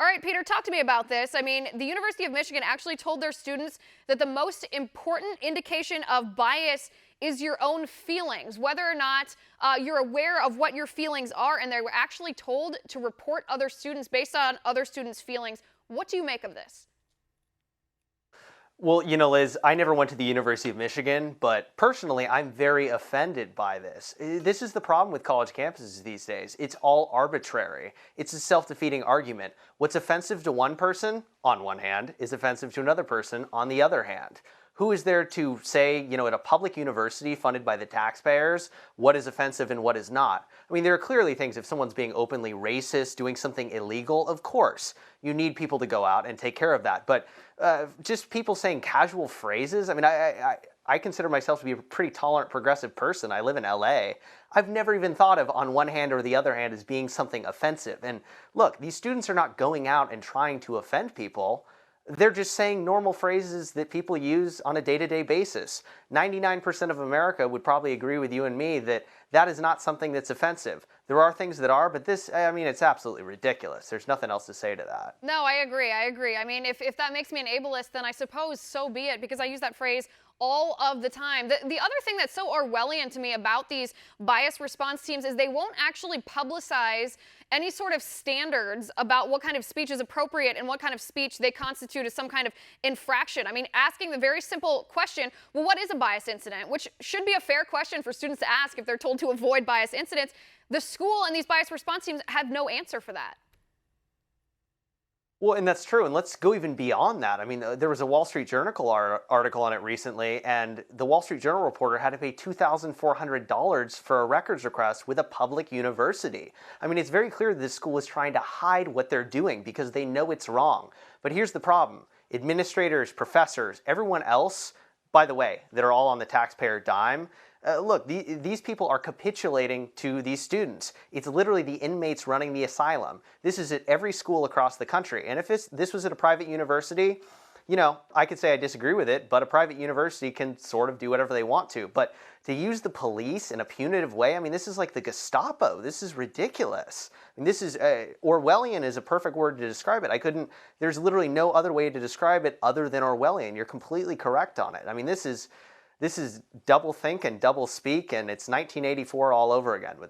All right, Peter, talk to me about this. I mean, the University of Michigan actually told their students that the most important indication of bias is your own feelings, whether or not you're aware of what your feelings are, and they were actually told to report other students based on other students' feelings. What do you make of this? Well, Liz, I never went to the University of Michigan, but personally, I'm very offended by this. This is the problem with college campuses these days. It's all arbitrary. It's a self-defeating argument. What's offensive to one person, on one hand, is offensive to another person, on the other hand. Who is there to say, at a public university funded by the taxpayers, what is offensive and what is not? I mean, there are clearly things, if someone's being openly racist, doing something illegal, of course, you need people to go out and take care of that. But just people saying casual phrases, I mean, I consider myself to be a pretty tolerant, progressive person. I live in LA. I've never even thought of on one hand or the other hand as being something offensive. And look, these students are not going out and trying to offend people. They're just saying normal phrases that people use on a day-to-day basis. 99% of America would probably agree with you and me that that is not something that's offensive. There are things that are, but this, I mean, it's absolutely ridiculous. There's nothing else to say to that. No, I agree. I agree. I mean, if that makes me an ableist, then I suppose so be it, because I use that phrase all of the time. The other thing that's so Orwellian to me about these bias response teams is they won't actually publicize any sort of standards about what kind of speech is appropriate and what kind of speech they constitute as some kind of infraction. I mean, asking the very simple question, well, what is a bias incident? Which should be a fair question for students to ask if they're told to avoid bias incidents. The school and these bias response teams have no answer for that. Well, and that's true. And let's go even beyond that. I mean, there was a Wall Street Journal article on it recently, and the Wall Street Journal reporter had to pay $2,400 for a records request with a public university. I mean, it's very clear that this school is trying to hide what they're doing because they know it's wrong. But here's the problem. Administrators, professors, everyone else, by the way, that are all on the taxpayer dime, look, these people are capitulating to these students. It's literally the inmates running the asylum. This is at every school across the country. And if this was at a private university, I could say I disagree with it, but a private university can sort of do whatever they want to. But to use the police in a punitive way, I mean, this is like the Gestapo. This is ridiculous. I mean, this is, Orwellian is a perfect word to describe it. There's literally no other way to describe it other than Orwellian. You're completely correct on it. I mean, this is double think and double speak, and it's 1984 all over again with this.